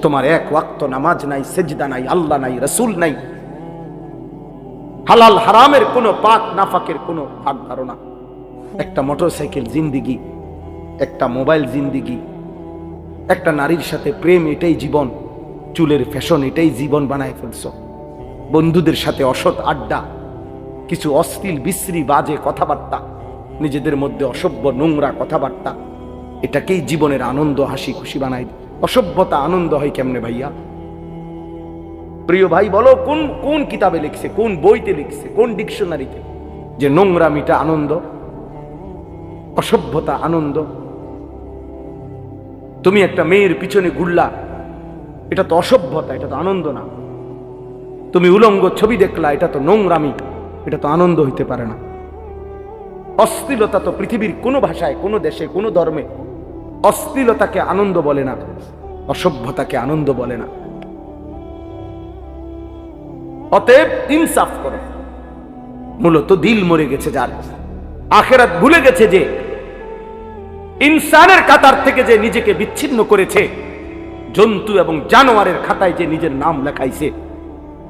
তোমার এক ওয়াক্ত নামাজ নাই, সেজদা নাই, আল্লাহ নাই, রসুল নাই, হালাল হারামের কোনো পাক নাফাকের কোনো ভাগ ধারণা। একটা মোটরসাইকেল জিন্দিগি, একটা মোবাইল জিন্দিগি, একটা নারীর সাথে প্রেম, এটাই জীবন। চুলের ফ্যাশন, এটাই জীবন বানায় ফেলছো। বন্ধুদের সাথে অসৎ আড্ডা, কিছু অশ্লীল বিশ্রী বাজে কথাবার্তা, নিজেদের মধ্যে অসভ্য নোংরা কথাবার্তা, এটাকেই জীবনের আনন্দ, হাসি খুশি বানাই। অসভ্যতা আনন্দ হয় কেমনে ভাইয়া? প্রিয় ভাই বলো, কোন কোন কিতাবে লিখছে, কোন বইতে লিখছে, কোন ডিকশনারিতে যে নোংরামিটা আনন্দ, অসভ্যতা আনন্দ? তুমি একটা মেয়ের পিছনে ঘুরলা, এটা তো অসভ্যতা, এটা তো আনন্দ না। তুমি উলঙ্গ ছবি দেখলা, এটা তো নোংরামি, এটা তো আনন্দ হইতে পারে না। অশ্লীলতা তো পৃথিবীর কোনো ভাষায়, কোনো দেশে, কোনো ধর্মে অশ্লীলতাকে আনন্দ বলে না, অসভ্যতাকে আনন্দ বলে না। অতএব ইনসাফ করো। মূলত দিল মরে গেছে যার, আখিরাত ভুলে গেছে যে, ইনসানের কাতার থেকে যে নিজেকে বিচ্ছিন্ন করেছে, জন্তু এবং জানোয়ারের খাতায় যে নিজের নাম লেখাইছে,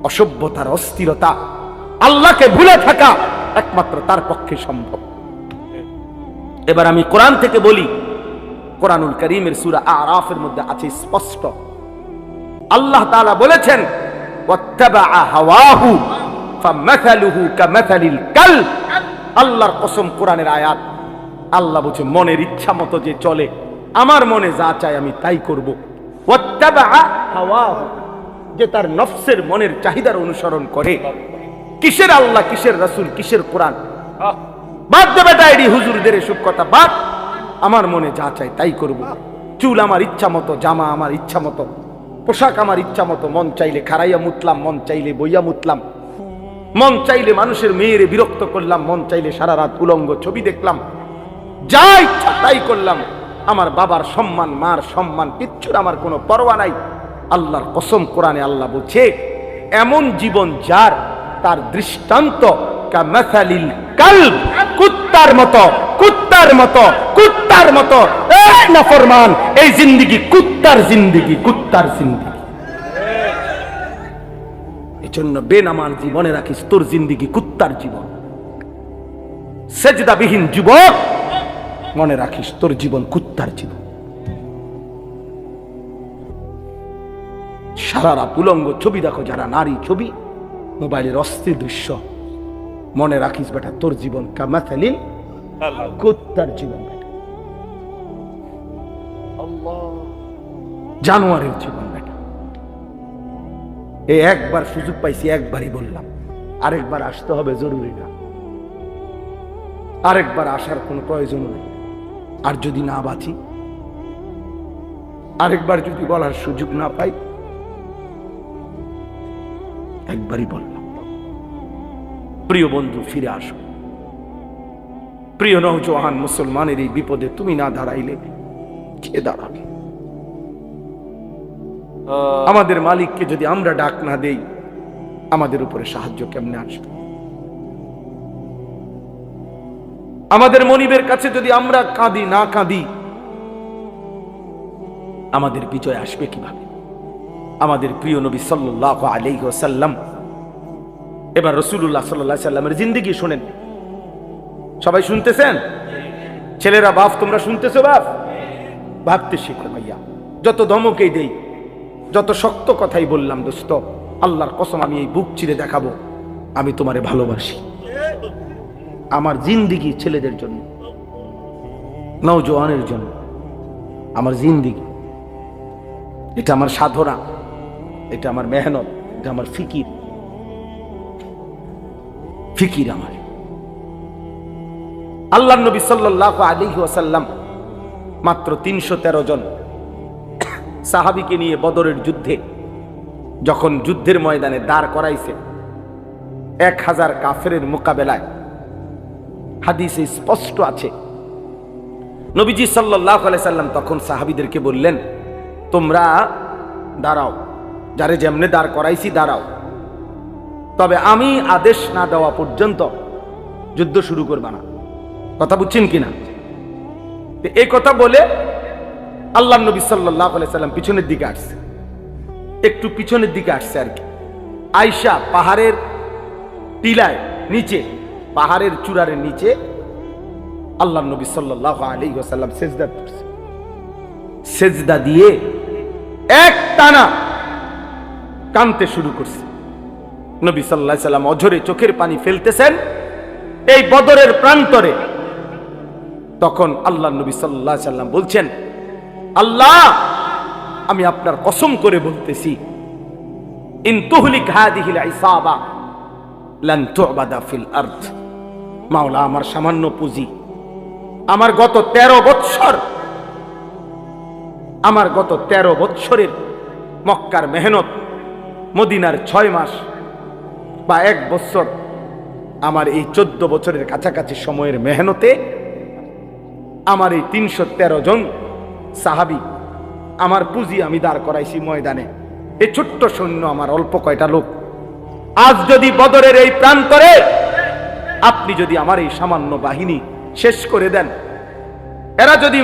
অসভ্যতার, অস্থিরতা, আল্লাহকে ভুলে থাকা একমাত্র তার পক্ষে সম্ভব। এবার আমি কোরআন থেকে বলি, কোরআনুল কারীমের সূরা আরাফের মধ্যে আছে স্পষ্ট, আল্লাহ তাআলা বলেছেন, ওয়াত্তাবাআ হাওয়াহু ফামাসালুহু কামাসালিল কালব। আল্লাহর কসম, কোরআনের আয়াত। আল্লাহ বলছে, মনের ইচ্ছা মতো যে চলে, আমার মনে যা চায় আমি তাই করব। ওয়াত্তাবাআ হাওয়াহু, যে তার নফসের মনের চাহিদার অনুসরণ করে। কিসের আল্লাহ, কিসের রাসূল, কিসের কোরআন? বাদ দে বেটা, এডি হুজুরদের এসব কথা বাদ। আমার মনে যা চাই তাই করব। চুল আমার ইচ্ছা মতো, জামা আমার ইচ্ছা মতো, পোশাক আমার ইচ্ছা মতো, মন চাইলে খাড়াইয়া মুতলাম, মন চাইলে বইয়া মুতলাম, মন চাইলে মানুষের মেয়েরে বিরক্ত করলাম, মন চাইলে সারা রাত উলঙ্গ ছবি দেখলাম, যা ইচ্ছা তাই করলাম। আমার বাবার সম্মান, মার সম্মান, কিচ্ছুর আমার কোনো পরোয়া নাই। আল্লাহর কসম, কোরআনে আল্লাহ বলছে, এমন জীবন যার, তার দৃষ্টান্ত কামাসালিল কালব, কুত্তার মতো, কুত্তার মতো, কুত্তার মতো। এই নাফরমান, এই জিন্দেগি কুত্তার জিন্দেগি, কুত্তার জিন্দেগি। এজন্য বেনামাজ জীবনে রাখিস, তোর জিন্দেগি কুত্তার জীবন। সেজদাবিহীন যুবক, মনে রাখিস তোর জীবন কুত্তার জীবন। সারা রাত উলঙ্গ ছবি দেখো যারা, নারী ছবি, মোবাইলের অস্থির দৃশ্য, মনে রাখিস বেটা তোর জীবন কামাসালিল কুত্তার জীবন, জানোয়ারের জীবন বেটা। এই একবার সুযোগ পাইছি, একবারই বললাম, আরেকবার আসতে হবে জরুরি না, আরেকবার আসার কোনো প্রয়োজন নেই। আর যদি না বাঁচি, আরেকবার যদি বলার সুযোগ না পাই, একবারই বললাম। প্রিয় বন্ধু, ফিরে আসো। প্রিয় নওজোয়ান মুসলমানের এই বিপদে তুমি না দাঁড়াইলে কে দাঁড়াবে? আমাদের মালিককে যদি আমরা ডাক না দেই, আমাদের উপরে সাহায্য কেমনে আসবে? আমাদের মনিবের কাছে যদি আমরা কাঁদি না কাঁদি, আমাদের বিজয় আসবে কিভাবে? আমাদের প্রিয় নবী সাল্লাল্লাহু আলাইহি ওয়াসাল্লাম, এবার রাসূলুল্লাহ সাল্লাল্লাহু আলাইহি ওয়াসাল্লামের জিন্দেগি শুনেন। সবাই শুনতেছেন? ছেলেরা, বাপ তোমরা শুনতেছো? বাপ, ভাবতে শিখো ভাইয়া। যত ধমকেই দেই, যত শক্ত কথাই বললাম, দোস্ত, আল্লাহর কসম আমি এই বুক চিরে দেখাবো, আমি তোমারে ভালোবাসি। আমার জিন্দেগি ছেলেদের জন্য, নওজোয়ানের জন্য, আমার জিন্দেগি, এটা আমার সাধনা, এটা আমার মেহনত, এটা আমার ফিকির, ফিকির আমার। আল্লাহর নবী সাল্লাল্লাহু আলাইহি ওয়াসাল্লাম মাত্র 313 জন সাহাবীকে নিয়ে বদরের যুদ্ধে যখন যুদ্ধের ময়দানে দাঁড় করাইছে, 1000 কাফেরের মোকাবেলায়, হাদিসে স্পষ্ট আছে, নবীজি সাল্লাল্লাহু আলাইহি সাল্লাম তখন সাহাবীদেরকে বললেন, তোমরা দাঁড়াও, যারে যেমনে দাঁড় করাইছি দাঁড়াও, তবে আমি আদেশ না দেওয়া পর্যন্ত যুদ্ধ শুরু করবা না। কথা বুঝছেন কিনা? এই কথা বলে আল্লাহর নবী সাল্লাল্লাহু আলাইহি সাল্লাম পিছনের দিকে আসছে। একটু পিছনের দিকে আসছে আর কি, আয়সা পাহাড়ের টিলায় নিচে, পাহাড়ের চূড়ার নিচে আল্লাহ নবী সাল্লাল্লাহু আলাইহি ওয়াসাল্লাম সেজদা করছে। সেজদা দিয়ে এক টানা কাঁদতে শুরু করছে। নবী সাল্লাল্লাহু আলাইহি ওয়াসাল্লাম অঝরে চোখের পানি ফেলতেছেন এই বদরের প্রান্তরে। তখন আল্লাহ নবী সাল্লাল্লাহু আলাইহি ওয়াসাল্লাম বলছেন, আল্লাহ আমি আপনার কসম করে বলতেছি, ইন তুহলিক হাদিহিল ইসাবা লান তু'বাদা ফিল আরদ। মাওলা আমার সামান্য পুঁজি, আমার গত 13 বৎসর, আমার গত 13 বৎসরের মক্কার মেহনত, মদিনার 6 মাস বা 1 বছর, আমার এই 14 বছরের কাছাকাছি সময়ের মেহনতে আমার এই 313 জন সাহাবী, আমার পুঁজি আমি দাঁড় করাইছি ময়দানে। এই ছোট্ট সৈন্য আমার অল্প কয়টা লোক, আজ যদি বদরের এই প্রান্তরে আপনি যদি আমার এই সামান্য বাহিনী শেষ করে দেন, এরা যদি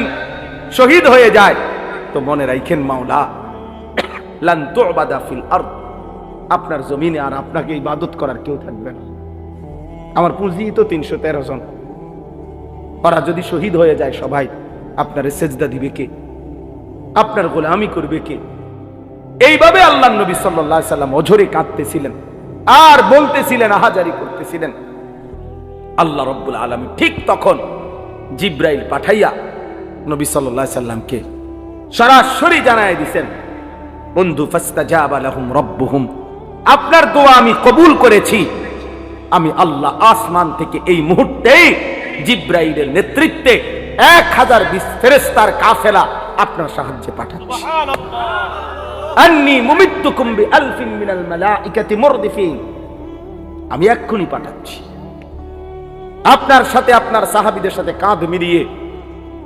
শহীদ হয়ে যায়, তো মনে রাখেন মাওলা লান তু'বাদা ফিল আরদ, আপনার জমিনে আর আপনাকে ইবাদত করার কেউ থাকবে না। আমার পুঁজি তো 313 জন, ওরা যদি শহীদ হয়ে যায় সবাই, আপনার সেজদা দিবে কে? আপনার গোলামি করবে কে? এইভাবে আল্লাহ নবী সাল্লাল্লাহু আলাইহি ওয়াসাল্লাম অঝরে কাঁদতেছিলেন আর বলতেছিলেন, আহাজারি করতেছিলেন। আল্লাহ রাব্বুল আলামিন ঠিক তখন জিব্রাইল পাঠাইয়া নবী সাল্লাল্লাহু আলাইহি ওয়াসাল্লামকে সরাসরি জানায় দিয়েছেন, বন্ধু ফাস্তাজাবা লাহুম রাব্বুহুম, আপনার দোয়া আমি কবুল করেছি। আমি আল্লাহ আসমান থেকে এই মুহূর্তেই জিব্রাইলের নেতৃত্বে 1020 ফেরেশতার কাফেলা আপনার সাহায্যে পাঠাচ্ছি। আন্নী মুমিত্তুকুম বিআলফিন মিনাল মালাইকাতি মুরদিফিন, আমি এক্ষুনি পাঠাচ্ছি। আপনার সাথে আপনার সাহাবীদের সাথে কাঁধ মিলিয়ে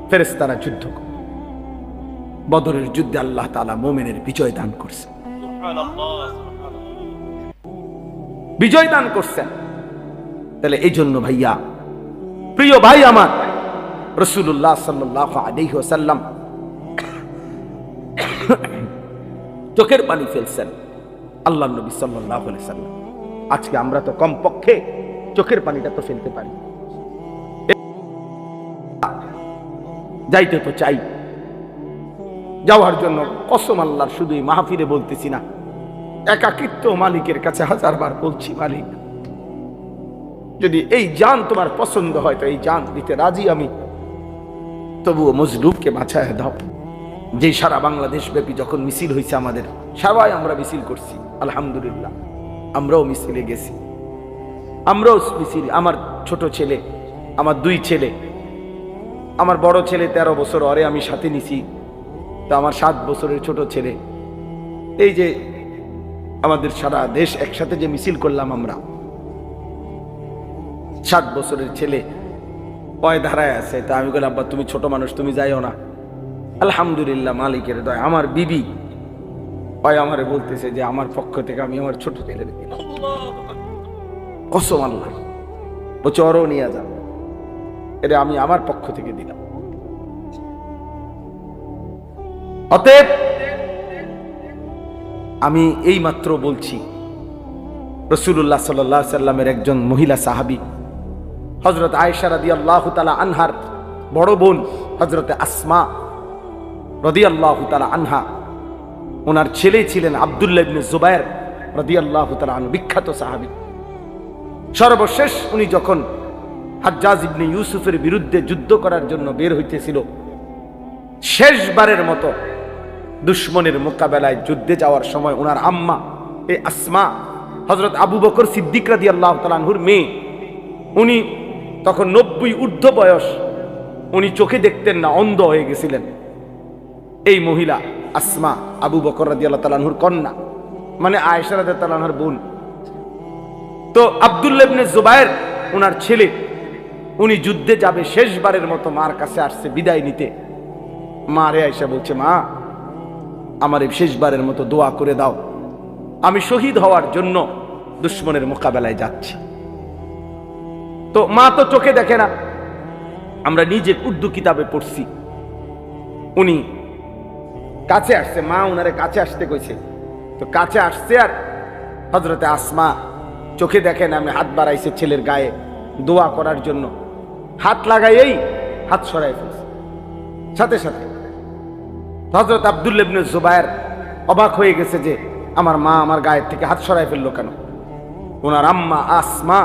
ফেরেশতারা যুদ্ধ করে। বদরের যুদ্ধে আল্লাহ তাআলা মুমিনের বিজয় দান করছেন, বিজয় দান করছেন। তাহলে এই জন্য ভাইয়া, প্রিয় ভাই আমার, রাসূলুল্লাহ সাল্লাল্লাহু আলাইহি ওয়াসাল্লাম চোখের পানি ফেলছেন। আল্লাহ নবী সাল্লাল্লাহু আলাইহি ওয়াসাল্লাম, আজকে আমরা তো কমপক্ষে চোখের পানিটা তো ফেলতে পারি। যাইতে তো চাই, যাওয়ার জন্য কসম আল্লাহর, শুধু এই মাহফিলে বলতেছি না, একাকিত্ব মালিকের কাছে 1000 বার বলছি, মালিক যদি এই জান তোমার পছন্দ হয় তো এই জান দিতে রাজি আমি, তবুও মজলুমকে বাঁচায় দাও। যে সারা বাংলাদেশ ব্যাপী যখন মিছিল হয়েছে আমাদের, সবাই আমরা মিছিল করছি, আলহামদুলিল্লাহ আমরাও মিছিলে গেছি, আমরাও মিছিল। আমার ছোট ছেলে, আমার 2 ছেলে, আমার বড় ছেলে 13 বছর, ওরে আমি সাথে নিছি। তো আমার 7 বছরের ছোট ছেলে, এই যে আমাদের সারা দেশ একসাথে যে মিছিল করলাম আমরা, 7 বছরের ছেলে ওই ধারায় আছে। তা আমি বললাম, আব্বা তুমি ছোট মানুষ, তুমি যাইও না। আলহামদুলিল্লাহ মালিকের দয়া, আমার বিবি ওই আমারে বলতেছে যে আমার পক্ষ থেকে আমি আমার ছোট ছেলে দিলাম, কসম আল্লাহ, বলছে ওরও নিয়ে যান, এটা আমি আমার পক্ষ থেকে দিলাম। অতএব আমি এই মাত্র বলছি, রাসূলুল্লাহ সাল্লাল্লাহু আলাইহি ওয়াসাল্লামের একজন মহিলা সাহাবী হযরত আয়েশা রাদিয়াল্লাহু তাআলা আনহার বড় বোন হযরত আসমা রাদিয়াল্লাহু তাআলা আনহা, ওনার ছেলে ছিলেন আব্দুল্লাহ ইবনে জুবায়ের রাদিয়াল্লাহু তাআলা আনহু, বিখ্যাত সাহাবী। সর্বশেষ উনি যখন হাজ্জাজ ইবনে ইউসুফের বিরুদ্ধে যুদ্ধ করার জন্য বের হইতেছিল, শেষবারের মতো দুশমনের মোকাবেলায় যুদ্ধে যাওয়ার সময় ওনার আম্মা এই আসমা হযরত আবু বকর সিদ্দিক রাদিয়াল্লাহু তাআলা আনহুর মেয়ে, উনি তখন 90 ঊর্ধ্ব বয়স, উনি চোখে দেখতেন না, অন্ধ হয়ে গেছিলেন। এই মহিলা আসমা আবু বকর রাদিয়াল্লাহু তাআলা আনহুর কন্যা, মানে আয়েশা রাদিয়াল্লাহু তাআলা আনহার বোন। তো আব্দুল্লাহ ইবনে জুবায়ের ওনার ছেলে, উনি যুদ্ধে যাবে, শেষবারের মতো মার কাছে আসছে বিদায় নিতে। মা রে আয়েশা বলছে, মা আমার এই শেষবারের মতো দোয়া করে দাও, আমি শহীদ হওয়ার জন্য দুশমনের মোকাবেলায় যাচ্ছি। তো মা তো চোখে দেখে না, আমরা নিজে উর্দু কিতাবে পড়ছি। উনি কাছে আসছে, মা উনারে কাছে আসতে কইছে, তো কাছে আসছে আর হযরতে আসমা চোখে দেখেন আমি হাত বাড়াইছে ছেলের গায়ে দোয়া করার জন্য, হাত লাগাইয়েই হাত সরাই ফেলছে। সাথে সাথে হযরত আব্দুল্লাহ ইবনে জুবায়ের অবাক হয়ে গেছে যে আমার মা আমার গায়ের থেকে হাত সরাই ফেললো কেন। ওনার আম্মা আসমা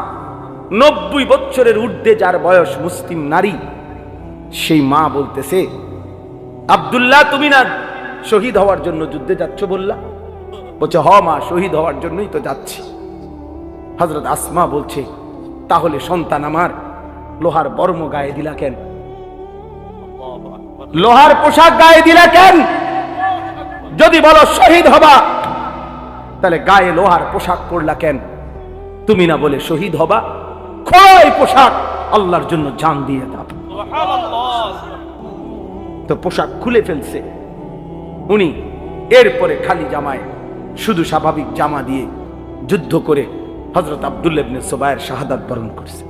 90 বছরের ঊর্ধ্বে যার বয়স, মুসলিম নারী, সেই মা বলতেছে আব্দুল্লাহ তুমি না শহীদ হওয়ার জন্য যুদ্ধে যাচ্ছ বললা? বলছে হ মা, শহীদ হওয়ার জন্যই তো যাচ্ছি। হযরত আসমা বলছে তাহলে সন্তান আমার লোহার বর্ম গায়ে দিলা কেন? লোহার পোশাক গায়ে দিলা কেন? যদি বলো শহীদ হবা তাহলে গায়ে লোহার পোশাক পরলা কেন? তুমি না বলে শহীদ হবা, খোলাই পোশাক আল্লাহর জন্য জান দিয়ে দাও। তো পোশাক খুলে ফেলছে উনি। এরপরে খালি জামায়, শুধু স্বাভাবিক জামা দিয়ে যুদ্ধ করে হযরত আব্দুল্লাহ ইবনে জুবায়ের শাহাদাত বরণ করছে।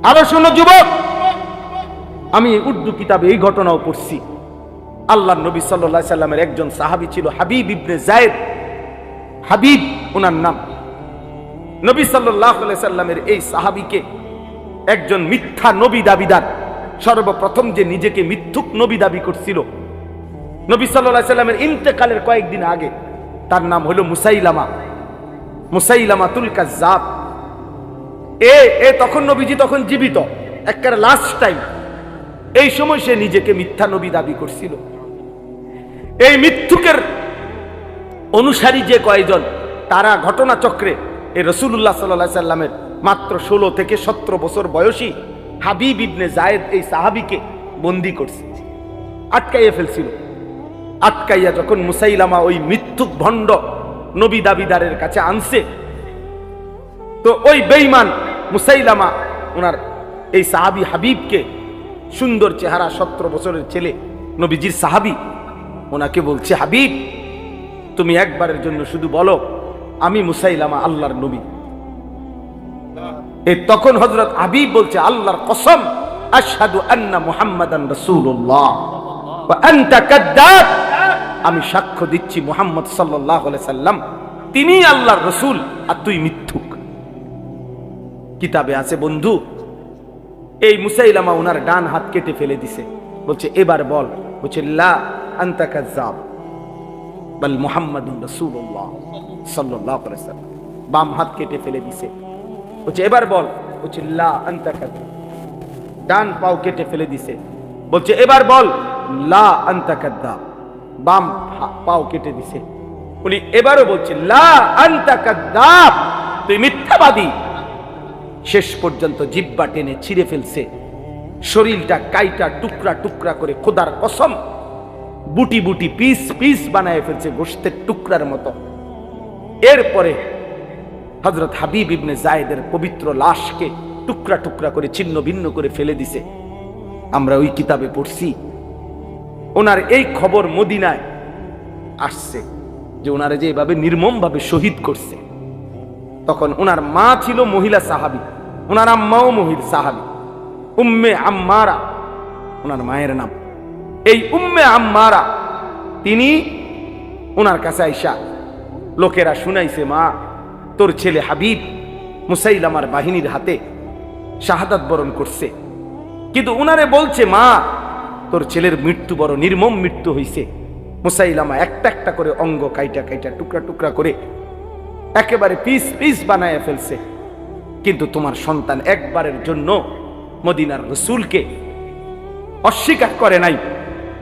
আরো শোনো যুবক, আমি উর্দু কিতাবে এই ঘটনাও পড়ছি। আল্লাহর নবী সাল্লাল্লাহু আলাইহি সাল্লামের একজন সাহাবী ছিল হাবিব ইবনে যায়েদ, হাবিব ওনার নাম। নবী সাল্লাল্লাহু আলাইহি সাল্লামের এই সাহাবীকে একজন মিথ্যা নবী দাবিদার, সর্বপ্রথম যে নিজেকে মিথ্যুক নবী দাবি করছিল নবী সাল্লাল্লাহু আলাইহি সাল্লামের ইন্তেকালের কয়েকদিন আগে, তার নাম হলো মুসাইলামা, মুসাইলামাতুল কাজ্জাব। তখন নবীজি তখন জীবিত, একেবারে লাস্ট টাইম। এই সময় সে নিজেকে মিথ্যা নবী দাবি করছিল। এই মিথ্যুকের অনুসারী যে কয়েকজন, তারা ঘটনাচক্রে এই রাসূলুল্লাহ সাল্লাল্লাহু আলাইহি সাল্লামের মাত্র 16 থেকে 17 বছর বয়সী হাবিব ইবনে যায়েদ এই সাহাবীকে বন্দী করছে, আটকাইয়া ফেলছিল। আটকাইয়া যখন মুসাইলামা ওই মিথ্যুক ভণ্ড নবী দাবিদারের কাছে আনছে, তো ওই বেঈমান মুসাইলামা ওনার এই সাহাবী হাবিবকে, সুন্দর চেহারা 17 বছরের ছেলে, নবীজির সাহাবী, ওনাকে বলছে হাবিব তুমি একবারের জন্য শুধু বলো আমি মুসাইলামা আল্লাহর নবী। তখন হযরত হাবিব বলছে আল্লাহর কসম আশহাদু আন্না মুহাম্মাদান রাসূলুল্লাহ ওয়া আনতা কাদ্দাব, আমি সাক্ষ্য দিচ্ছি মুহাম্মদ সাল্লাল্লাহু আলাইহি সাল্লাম তিনি আল্লাহর রাসূল আর তুই মিথ্যুক। কিতাবে আছে বন্ধু, এই মুসাইলামা ওনার ডান হাত কেটে ফেলে দিছে, বলছে এবার বল। বলছে লা আনতা কাযযাব বাল মুহাম্মাদুর রাসূলুল্লাহ সাল্লাল্লাহু আলাইহি সাল্লাম। বাম হাত কেটে ফেলে দিছে, বলছে এবার বল। বলছে লা আনতা কাযযাব। ডান পাও কেটে ফেলে দিছে, বলছে এবার বল লা আনতা কাযযাব। বাম পাও কেটে দিছে, উনি এবারও বলছে লা আনতা কাযযাব, তুই মিথ্যাবাদী। শেষ পর্যন্ত জিহ্বা টেনে ছিঁড়ে ফেলছে, শরীরটা কাইটা টুকরা টুকরা করে, খোদার কসম বুটি বুটি পিস পিস বানায় ফেলছে, গোশতের টুকরার মতো। এরপরে হযরত হাবিব ইবনে যায়েদের পবিত্র লাশকে টুকরা টুকরা করে ছিন্ন ভিন্ন করে ফেলে দিছে। আমরা ওই কিতাবে পড়ছি, ওনার এই খবর মদিনায় আসছে যে ওনারে যে এভাবে নির্মম ভাবে শহীদ করছে। তখন ওনার মা ছিল মহিলা সাহাবী, ওনার আম্মাও মহিলা সাহাবী, উম্মে আম্মারা ওনার মায়ের নাম। এই উম্মে আম্মারা তিনি ওনার কাছে আইসা লোকেরা শুনাইছে মা তোর ছেলে হাবিব মুসাইলামার বাহিনীর হাতে শাহাদাত বরণ করছে, কিন্তু উনারে বলছে মা তোর ছেলের মৃত্যু বড় নির্মম মৃত্যু হইছে। মুসাইলামা একটা একটা করে অঙ্গ কাইটা কাইটা টুকরা টুকরা করে একেবারে পিস পিস বানায় ফেলছে, কিন্তু তোমার সন্তান একবারের জন্য মদিনার রাসূলকে অস্বীকার করে নাই,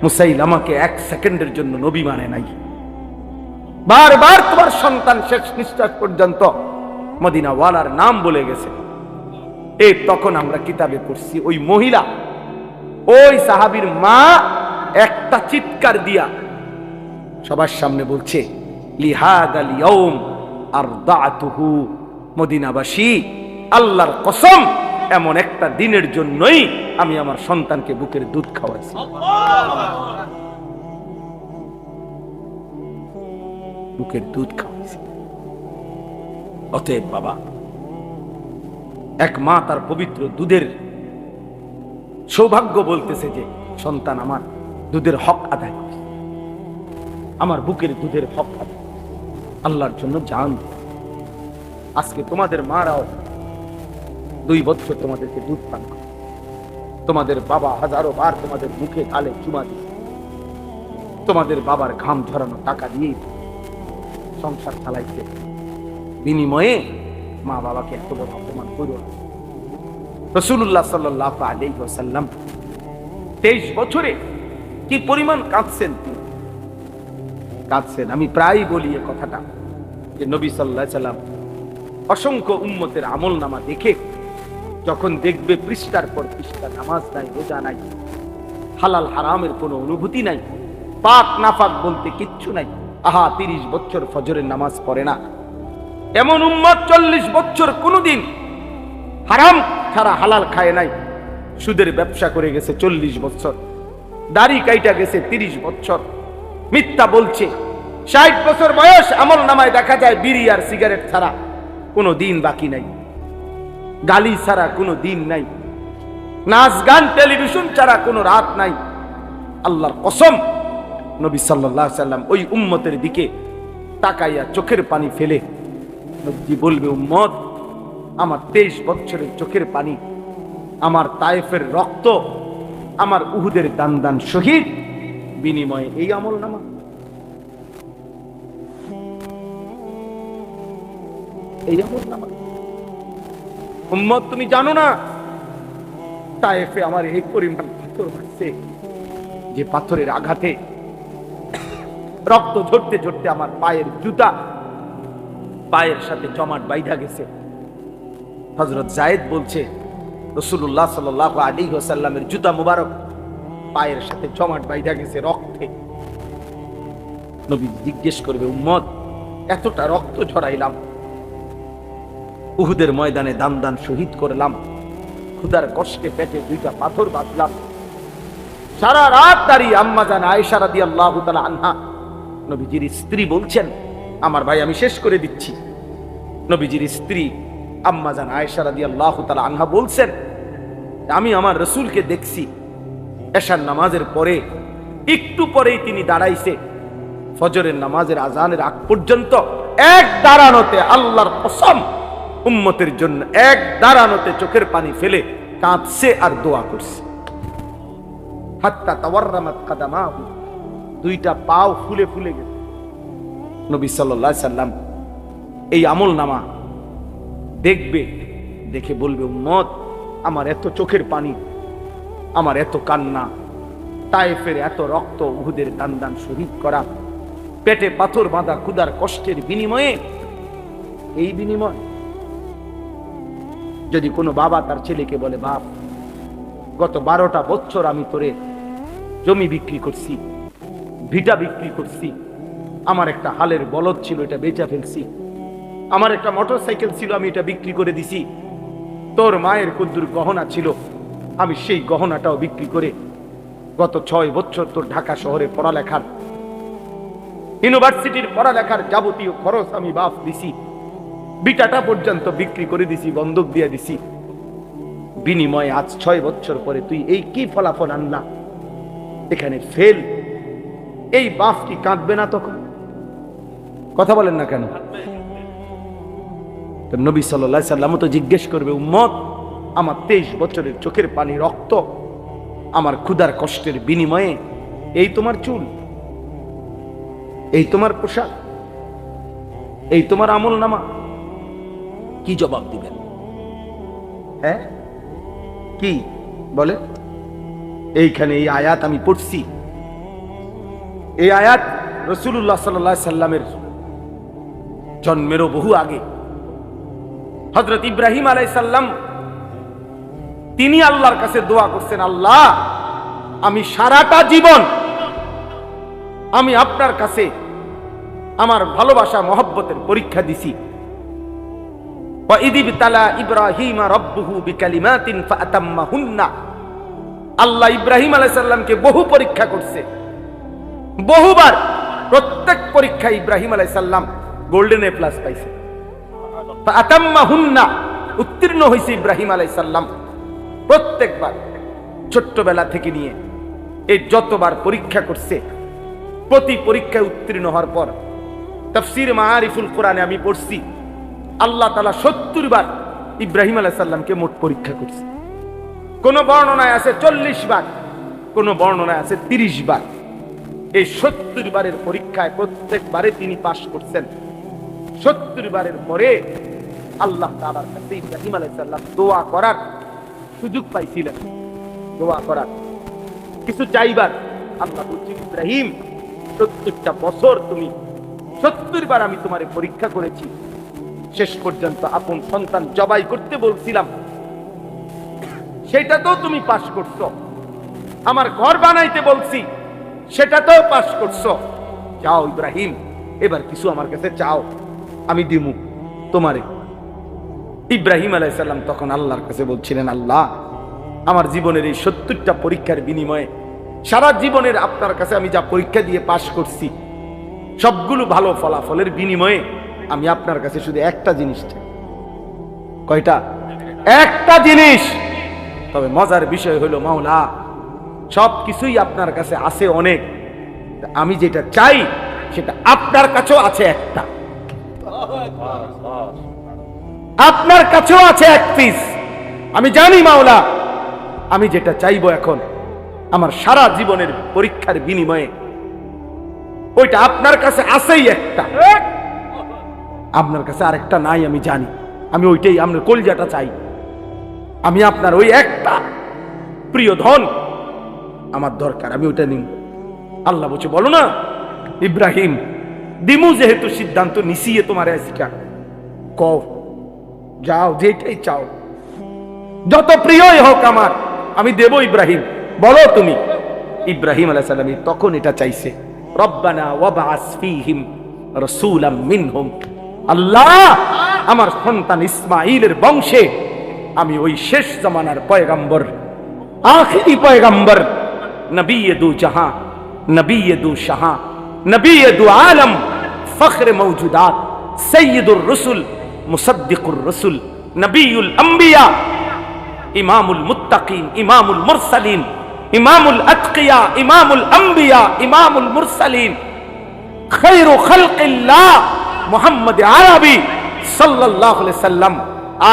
মুসাইলামাকে 1 সেকেন্ডের জন্য নবী মানে নাই। বারবার তোমার সন্তান শেষ নিঃশ্বাস পর্যন্ত মদিনা ওয়ালার নাম বলে গেছে। এই তখন আমরা কিতাবে পড়ছি ওই মহিলা, ওই সাহাবীর মা একটা চিৎকার দিয়া সবার সামনে বলছে লিহাদাল ইয়াউম আরদাতুহু, মদিনাবাসী আল্লাহর কসম এমন একটা দিনের জন্যই আমি আমার সন্তানকে বুকের দুধ খাওয়াইছি। বুকের দুধ খাওয়াইছি। অতএব বাবা, এক মা তার পবিত্র দুধের সৌভাগ্য বলতেছে যে সন্তান আমার দুধের হক আদায় করছে। আমার বুকের দুধের হক আছে, আল্লাহর জন্য জান। আজকে তোমাদের মারাও 2 বছর তোমাদেরকে দুধ পান করে, তোমাদের বাবা হাজারো বার তোমাদের মুখে গালে চুমা দিয়ে, তোমাদের বাবার ঘাম ঝরানো টাকা দিয়ে সংসার চালাইছে, বিনিময়ে মা বাবাকে এত বড় অপমান করো না। রাসূলুল্লাহ সাল্লাল্লাহু আলাইহি ওয়াসাল্লাম 23 বছরে কি পরিমাণ কাঁদছেন তিনি, কাঁদছেন। আমি প্রায় বলি এই কথাটা যে নবী সাল্লাল্লাহু আলাইহি ওয়াসাল্লাম অসংখ্য উম্মতের আমলনামা দেখে যখন দেখবে পৃষ্ঠার পর পৃষ্ঠা নামাজ নাই, রোজা নাই, হালাল হারামের কোনো অনুভূতি নাই, পাক নাফাক বলতে কিচ্ছু নাই, 30 বছর ফজরের নামাজ পড়ে না এমন উম্মত 40 বছর কোনদিন হারাম ছাড়া হালাল খায় নাই, সুদের ব্যবসা করে গেছে 40 বছর, দাড়ি কাইটা গেছে 30 বছর, মিথ্যা বলছে 60 বছর বয়স, আমল নামায় দেখা যায় বিড়ি আর সিগারেট ছাড়া কোনো দিন বাকি নাই, গালি ছাড়া কোনো দিন নাই, নাচ গান টেলিভিশন ছাড়া কোনো রাত নাই। আল্লাহর কসম, নবী সাল্লাল্লাহু আলাইহি ওয়াসাল্লাম ওই উম্মতের দিকে তাকাইয়া চোখের পানি ফেলে নবী বলবে, উম্মত, আমার 23 বছরের চোখের পানি, আমার তায়েফের রক্ত, আমার উহুদের দান দান শহীদ বিনিময়ে এই আমলনামা। এই আমলনামা উম্মত, তুমি জানো না তায়েফে আমার এই পরিমাণ পাথর মারছে, যে পাথরের আঘাতে রক্ত ঝরতে ঝরতে আমার পায়ের জুতা পায়ের সাথে জমাট বাইধা গেছে। হযরত যায়েদ বলছে, রাসূলুল্লাহ সাল্লাল্লাহু আলাইহি ওয়াসাল্লামের জুতা মুবারক পায়ের সাথে জমাট বাইধা গেছে রক্তে। নবী জিজ্ঞেস করবে, উম্মত, এতটা রক্ত ঝরাইলাম, উহুদের ময়দানে দান দান শহীদ করলাম, ক্ষুধার কষ্টে পেটে 2টা পাথর বাঁধলাম, সারা রাত দাঁড়িয়ে আম্মা জান আয়েশা রাদিয়াল্লাহু তাআলা আনহা, নবীজির স্ত্রী বলছেন, আমার ভাই আমি শেষ করে দিচ্ছি, নবীজির স্ত্রী আম্মা জান আয়েশা রাদিয়াল্লাহু তাআলা আনহা বলছেন, আমি আমার রাসূলকে দেখছি এশার নামাজের পরে একটু পরেই তিনি দাঁড়াইছে, ফজরের নামাজের আজানের আগ পর্যন্ত এক দাঁড়ানোতে, আল্লাহর কসম, উম্মতের জন্য এক দাঁড়ানোতে চোখের পানি ফেলে কাঁদছে আর দোয়া করছে। হাত্তা তাওয়াররামাত কাদামাহু, 2টা পাও ফুলে ফুলে গেছে। নবী সাল্লাল্লাহু আলাইহি সাল্লাম এই আমলনামা দেখবে, দেখে বলবে, উম্মত, আমার এত চোখের পানি, আমার এত কান্না, তায়েফের এত রক্ত, উহুদের দান দান শহীদ করা, পেটে পাথর বাঁধা, ক্ষুধার কষ্টের বিনিময়ে, এই বিনিময় যদি কোনো বাবা তার ছেলেকে বলে, বাপ, গত 12টা বছর আমি তোরে জমি বিক্রি করছি, ভিটা বিক্রি করছি, আমার একটা হালের বলদ ছিল, এটা বেচা ফেলছি, আমার একটা মোটরসাইকেল ছিল, আমি এটা বিক্রি করে দিছি, তোর মায়ের কদ্দুর গহনা ছিল, আমি সেই গহনাটাও বিক্রি করে গত 6 বছর তোর ঢাকা শহরে পড়ালেখার, ইউনিভার্সিটির পড়ালেখার যাবতীয় খরচ আমি বাপ দিছি, বিটাটা পর্যন্ত বিক্রি করে দিছি, বন্ধক দিয়ে দিছি, বিনিময়ে আজ 6 বছর পরে তুই এই কি ফলাফল আনলা, এখানে ফেল। এই বাপ কি কাঁদবে না তখন? কথা বলেন না কেন? তো নবী সাল্লাল্লাহু আলাইহি সাল্লাম তো জিজ্ঞেস করবে, উম্মত, আমার 23 বছরের চোখের পানি, রক্ত, আমার ক্ষুধার কষ্টের বিনিময়ে এই তোমার চুল, এই তোমার পোশাক, এই তোমার আমলনামা, কি জবাব দিবেন? হ্যাঁ, কি বলে? এইখানে এই আয়াত আমি পড়ছি, এই আয়াত রাসূলুল্লাহ সাল্লাল্লাহু আলাইহি সাল্লামের জন্মেরও বহু আগে হযরত ইব্রাহিম আলাইহিস সালাম তিনি আল্লাহর কাছে দোয়া করছেন, আল্লাহ, আমি সারাটা জীবন আমি আপনার কাছে আমার ভালোবাসা মহব্বতের পরীক্ষা দিছি। ওয়া ইযিব তালা ইব্রাহিম রাব্বুহু বিকালিমাতিন ফাআতাম্মাহুন্না, আল্লাহ ইব্রাহিম আলাইহিস সালামকে বহু পরীক্ষা করছে, বহুবার। প্রত্যেক পরীক্ষায় ইব্রাহিম আলাইহিস সালাম গোল্ডেন এ প্লাস পাইছে, ফাআতাম্মাহুন্না, উত্তীর্ণ হয়েছে ইব্রাহিম আলাইহিস সালাম প্রত্যেকবার। ছোট্টবেলা থেকে নিয়ে এই যতবার পরীক্ষা করছে, প্রতি পরীক্ষায় উত্তীর্ণ হওয়ার পর তাফসীর মাআরিফুল কোরআনে আমি পড়ছি আল্লাহ তাআলা 70 বার ইব্রাহিম আলাইহিস সালামকে মোট পরীক্ষা করছে। কোন বর্ণনায় আছে 40 বার, কোন বর্ণনায় আছে 30 বার। এই 70 বারের পরীক্ষায় প্রত্যেকবারে তিনি পাশ করছেন। 70 বারের পরে আল্লাহ তাআলার কাছে ইব্রাহিম আলাইহিস সালাম দোয়া করার সুযোগ পাইছিলেন, দোয়া করার, কিছু চাইবার। আল্লাহ বলছেন, ইব্রাহিম 70টা বছর তুমি 70 বার আমি তোমারে পরীক্ষা করেছি, শেষ পর্যন্ত আপন সন্তান জবাই করতে বলছিলাম, সেটা তো তুমি পাশ করছো। আমার ঘর বানাইতে বলছি, সেটাতেও পাশ করছো। যাও ইব্রাহিম, এবার কিছু আমার কাছে চাও, আমি দিমু তোমারে। ইব্রাহিম আলাইহিস সালাম তখন আল্লাহর কাছে বলছিলেন, আল্লাহ, আমার জীবনের এই 70টা পরীক্ষার বিনিময়ে সারা জীবনের আপনার কাছে আমি যা পরীক্ষা দিয়ে পাশ করছি, সবগুলো ভালো ফলাফলের বিনিময়ে আমি আপনার কাছে শুধু একটা জিনিস চাই। কয়টা? একটা জিনিস। তবে মজার বিষয় হলো, মাওলা সবকিছুই আপনার কাছে আছে অনেক, আমি যেটা চাই সেটা আপনার কাছেও আছে একটা, আপনার কাছেও আছে এক পিস। আমি জানি মাওলা, আমি যেটা চাইবো এখন আমার সারা জীবনের পরীক্ষার বিনিময়ে, ওইটা আপনার কাছে আছেই একটা, আপনার কাছে আরেকটা নাই, আমি জানি। আমি ওইটাই, আপনার কলজাটা চাই। আমি আপনার ওই একটা প্রিয় ধন আমার দরকার, আমি ওইটা নিব। আল্লাহ বলছে, বলো না ইব্রাহিম, দিমু যেহেতু সিদ্ধান্ত নিছিয়ে তোমার আজকা, কও, যাও, যেটাই চাও, যত প্রিয়ই হোক আমার, আমি দেব। ইব্রাহিম, বলো তুমি। ইব্রাহিম আলাইহিস সালাম তখন এটা চাইছে, রব্বানা ওয়াবআস ফীহিম রাসূলাম মিনহুম। আল্লাহ, আমার সন্তান ইসমাঈলের বংশে আমি ওই শেষ জামানার পয়গম্বর, আখিরি পয়গম্বর, নবী দু জাহাं, নবী দু শাহাं, নবী দু আলম, ফখরে মওজুদাত, সৈয়দুর রসুল, মুসদ্দিকুর রসুল, নবীউল আম্বিয়া, ইমামুল মুত্তাকিন, ইমামুল মুরসালিন, ইমামুল আতকিয়া, ইমামুল আম্বিয়া, ইমামুল মুরসালিন, খায়রু খালকিল্লাহ মুহাম্মদ আরবি সাল্লাল্লাহু আলাইহি সাল্লাম,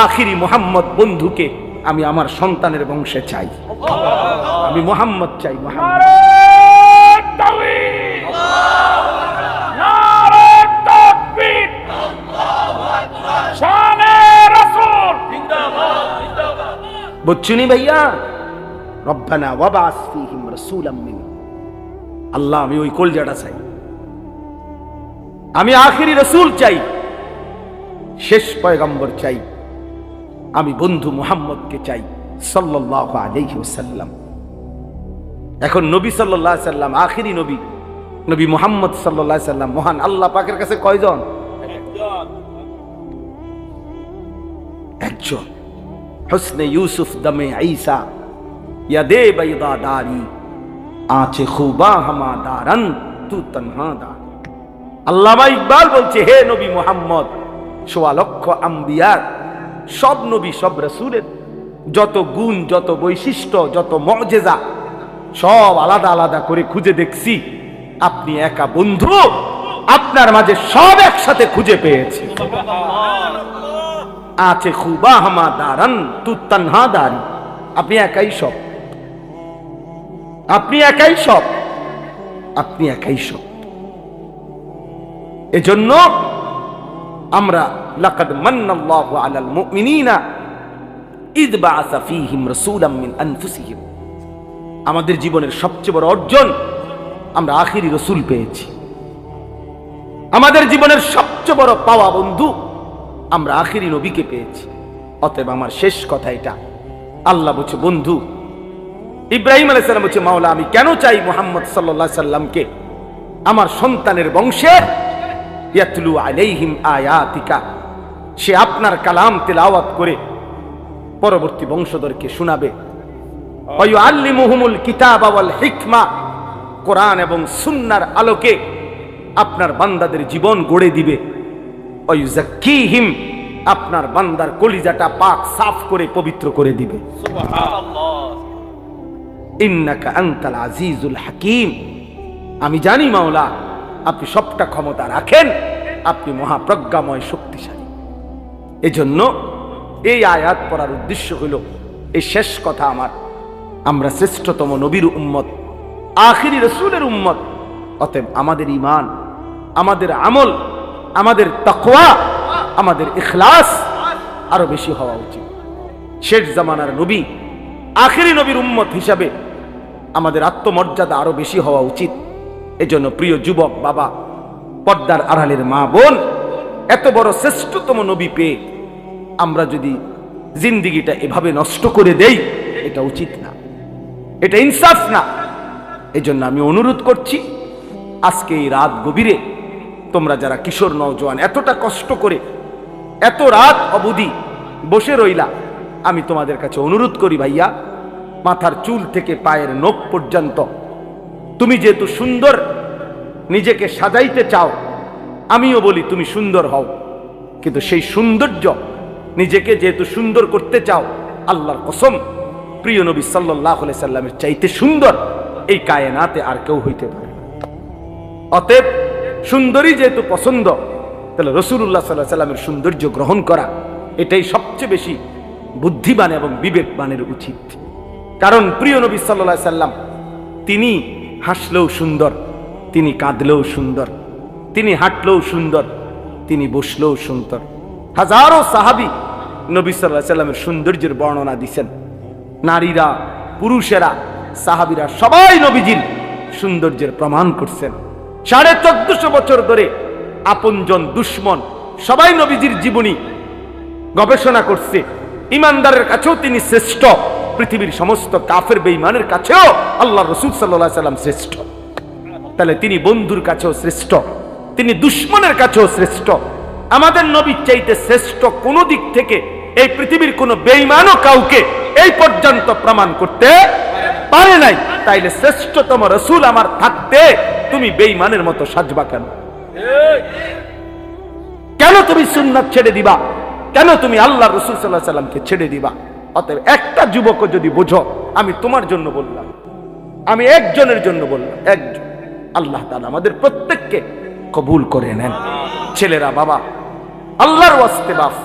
আখিরি মুহাম্মদ বন্ধুকে আমি আমার সন্তানের বংশে চাই। আমি মুহাম্মদ চাই, মুহাম্মদ। বুঝছুনি ভাইয়া? রব্বানা ওয়াবআস ফীহিম রাসূলাম মিনহুম। আল্লাহ, আমি ওই কলজাটা চাই, আমি আখিরি রাসূল চাই, শেষ পয়গম্বর চাই, আমি বন্ধু মুহাম্মদকে চাই সাল্লাল্লাহু আলাইহি ওয়াসাল্লাম। এখন নবী সাল্লাল্লাহু আলাইহি সাল্লাম আখিরি নবী, নবী মুহাম্মদ সাল্লাল্লাহু আলাইহি সাল্লাম মহান আল্লাহ পাকের কাছে কয়জন? একজন। হুসনে ইউসুফ দমে ঈসা, ইয়াদে বাইদা দারি, আঁচে খুবা হামা দারন, তু তনহা দার। আল্লামা ইকবাল বলছে, হে নবী মুহাম্মদ, ১৬ লক্ষ আম্বিয়ার, সব নবী সব রাসূলের যত গুণ, যত বৈশিষ্ট্য, যত মুআজিজা, সব আলাদা আলাদা করে খুঁজে দেখছি, আপনি একা বন্ধু, আপনার মাঝে সব একসাথে খুঁজে পেয়েছি। আছে খুবা হামা দারান, তু তনহা দারি। আপনি একাই সব, আপনি একাই সব, আপনি একাই সব। এজন্য আমরা লাকাদ মান্নাল্লাহু আলাল মুমিনিনা ইয বাআসা ফীহিম রাসূলাম মিন আনফুসিহিম। আমাদের জীবনের সবচেয়ে বড় অর্জন, আমরা আখিরি রাসূল পেয়েছি। আমাদের জীবনের সবচেয়ে বড় পাওয়া বন্ধু, আমরা আখিরি নবীকে পেয়েছি। অতএব আমার শেষ কথা এটা, আল্লাহ বলছে, বন্ধু ইব্রাহিম আলাইহিস সালাম বলছে, মাওলা, আমি কেন চাই মুহাম্মদ সাল্লাল্লাহু আলাইহি সাল্লামকে আমার সন্তানের বংশে, ইয়াতলু আলাইহিম আয়াতিকা, সে আপনার কালাম তেলাওয়াত করে পরবর্তী বংশধরকে শোনাবে। ওয়া ইউআল্লিমুহুমুল কিতাবা ওয়াল হিকমা, কোরআন এবং সুন্নাহর আলোকে আপনার বান্দাদের জীবন গড়ে দিবে। ওয়া ইউযাক্কিহিম, আপনার বান্দার কলিজাটা পাক সাফ করে পবিত্র করে দিবে। সুবহানাল্লাহ। ইন্নাকা আনতাল আজিজুল হাকীম, আমি জানি মাওলা আপনি সবটা ক্ষমতা রাখেন, আপনি মহাপ্রজ্ঞাময় শক্তিশালী। এজন্য এই আয়াত পড়ার উদ্দেশ্য হইল এই শেষ কথা আমার, আমরা শ্রেষ্ঠতম নবীর উম্মত, আখিরি রাসূলের উম্মত। অতএব আমাদের ঈমান, আমাদের আমল, আমাদের তাকওয়া, আমাদের ইখলাস আরো বেশি হওয়া উচিত। শেষ জামানার নবী, আখিরি নবীর উম্মত হিসাবে আমাদের আত্মমর্যাদা আরো বেশি হওয়া উচিত। এজন্য প্রিয় যুবক বাবা, পর্দার আড়ালের মা বোন, এত বড় শ্রেষ্ঠতম নবী পেয়ে আমরা যদি জিন্দিগিটা এভাবে নষ্ট করে দেই, এটা উচিত না, এটা ইনসাফ না। এজন্য আমি অনুরোধ করছি, আজকে এই রাত গভীরে তোমরা যারা কিশোর নওজোয়ান এতটা কষ্ট করে এত রাত অবধি বসে রইলা, আমি তোমাদের কাছে অনুরোধ করি ভাইয়া, মাথার চুল থেকে পায়ের নখ পর্যন্ত তুমি যেহেতু সুন্দর নিজেকে সাজাইতে চাও, আমিও বলি তুমি সুন্দর হও, কিন্তু সেই সৌন্দর্য নিজেকে যেহেতু সুন্দর করতে চাও, আল্লাহর কসম প্রিয় নবী সাল্লাল্লাহু আলাইহি সাল্লামের চাইতে সুন্দর এই কায়নাতে আর কেউ হইতে পারে না। অতএব সুন্দরী যেহেতু পছন্দ, তাহলে রাসূলুল্লাহ সাল্লাল্লাহু আলাইহি সাল্লামের সৌন্দর্য গ্রহণ করা এটাই সবচেয়ে বেশি বুদ্ধিমান এবং বিবেকবানের উচিত। কারণ প্রিয় নবী সাল্লাল্লাহু আলাইহি সাল্লাম তিনি হাসলেও সুন্দর, তিনি কাঁদলেও সুন্দর, তিনি হাঁটলেও সুন্দর, তিনি বসলেও সুন্দর। হাজারো সাহাবী নবী সাল্লাল্লাহু আলাইহি সাল্লামের সৌন্দর্যের বর্ণনা দিয়েছেন। নারীরা, পুরুষেরা, সাহাবীরা সবাই নবীজির সৌন্দর্যের প্রমাণ করছেন। 1450 বছর ধরে আপনজন দুশ্মন সবাই নবীজির জীবনী গবেষণা করছে। ইমানদারের কাছেও তিনি শ্রেষ্ঠ, পৃথিবীর সমস্ত কাফের বেঈমানের কাছেও আল্লাহর রাসূল সাল্লাল্লাহু আলাইহি সাল্লাম শ্রেষ্ঠ। তাহলে তিনি বন্ধুর কাছেও শ্রেষ্ঠ, তিনি দুশ্মনের কাছেও শ্রেষ্ঠ। আমাদের নবীর চাইতে শ্রেষ্ঠ কোন দিক থেকে এই পৃথিবীর কোন বেঈমানও কাউকে এই পর্যন্ত প্রমাণ করতে পারে নাই। তাইলে শ্রেষ্ঠতম রাসূল আমার থাকতে তুমি বেঈমানের মতো সাজবা কেন? কেন তুমি সুন্নাত ছেড়ে দিবা? কেন তুমি আল্লাহর রাসূল সাল্লাল্লাহু আলাইহি সাল্লামকে ছেড়ে দিবা? অতএব একটা যুবক যদি বুঝো, আমি তোমার জন্য বললাম, আমি একজনের জন্য বললাম, একজন। আল্লাহ তাআলা আমাদের প্রত্যেককে কবুল করে নেন। ছেলেরা বাবা, আল্লাহর ওয়াস্তে বাপ,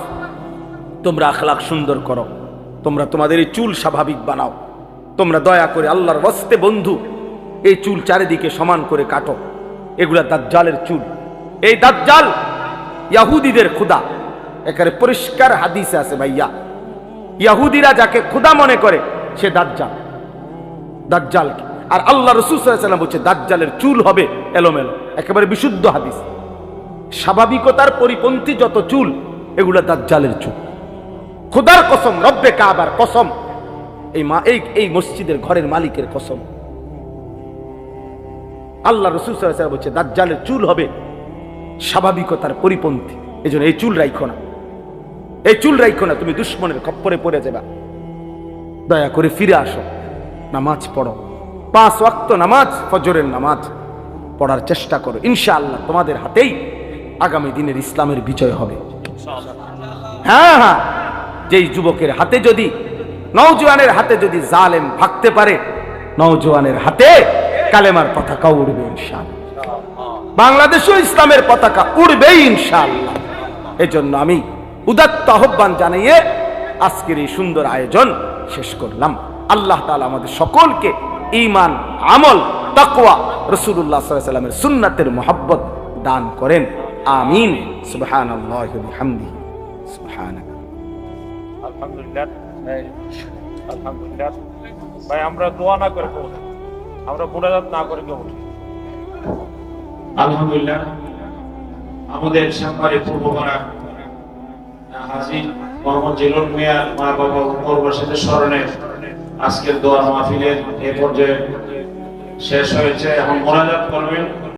তোমরা আখলাক সুন্দর করো, তোমরা তোমাদের এই চুল স্বাভাবিক বানাও, তোমরা দয়া করে আল্লাহর ওয়াস্তে বন্ধু এই চুল চারিদিকে সমান করে কাটো। এগুলা দাজ্জালের চুল। এই দাজ্জাল ইহুদিদের খোদা, এখানে পরিষ্কার হাদিসে আছে ভাইয়া, ইহুদিরা যাকে খোদা মনে করে সে দাজ্জাল। দাজ্জাল আর আল্লাহ রাসূল সাল্লাল্লাহু আলাইহি ওয়াসাল্লাম বলছে দাজ্জালের চুল হবে এলোমেলো, একেবারে বিশুদ্ধ হাদিস। স্বাভাবিকতার পরিপন্থী যত চুল, এগুলা দাজ্জালের চুল। খোদার কসম, রব্বে কাবার কসম, এই মসজিদের ঘরের মালিকের কসম, আল্লাহ রাসূল সাল্লাল্লাহু আলাইহি ওয়াসাল্লাম বলছে দাজ্জালের চুল হবে স্বাভাবিকতার পরিপন্থী। এজন্য এই চুল রাখো না, এই চুল রাখো না, তুমি দুশ্মনের খপ্পরে পড়ে যাবা। দয়া করে ফিরে আসো, নামাজ পড়ো, 5 ওয়াক্ত নামাজ, ফজরের নামাজ পড়ার চেষ্টা করো। ইনশাআল্লাহ তোমাদের হাতেই আগামী দিনের ইসলামের বিজয় হবে। হ্যাঁ হ্যাঁ, যেই যুবকের হাতে যদি, নওজোয়ানের হাতে যদি জালেম ভাগতে পারে, নওজোয়ানের হাতে কালেমার পতাকা উড়বে ইনশাআল্লাহ। বাংলাদেশেও ইসলামের পতাকা উড়বেই ইনশাআল্লাহ। এজন্য আমি উদাত্ত আহ্বান জানিয়ে আজকের এই সুন্দর আয়োজন শেষ করলাম। আল্লাহ তাআলা আমাদের সকলকে ঈমান, আমল, তাকওয়া, রাসূলুল্লাহ সাল্লাল্লাহু আলাইহি ওয়াসাল্লামের সুন্নাতের মুহাব্বত দান করেন। আমিন। সুবহানাল্লাহি ওয়া বিহামদিহি। সুবহানাক। আলহামদুলিল্লাহ, আলহামদুলিল্লাহ। ভাই আমরা দোয়া না করে কেউ, আমরা মুনাজাত না করে কেউ। আলহামদুলিল্লাহ, আমাদের সামনে পূর্বপাড়া হাজী মোহাম্মদ জিলুল মিয়া মা বাবা উমর রশিদের স্মরণে আজকের দোয়া মাহফিলের এ পর্যায়ে শেষ হয়েছে। এখন মোনাজাত করবেন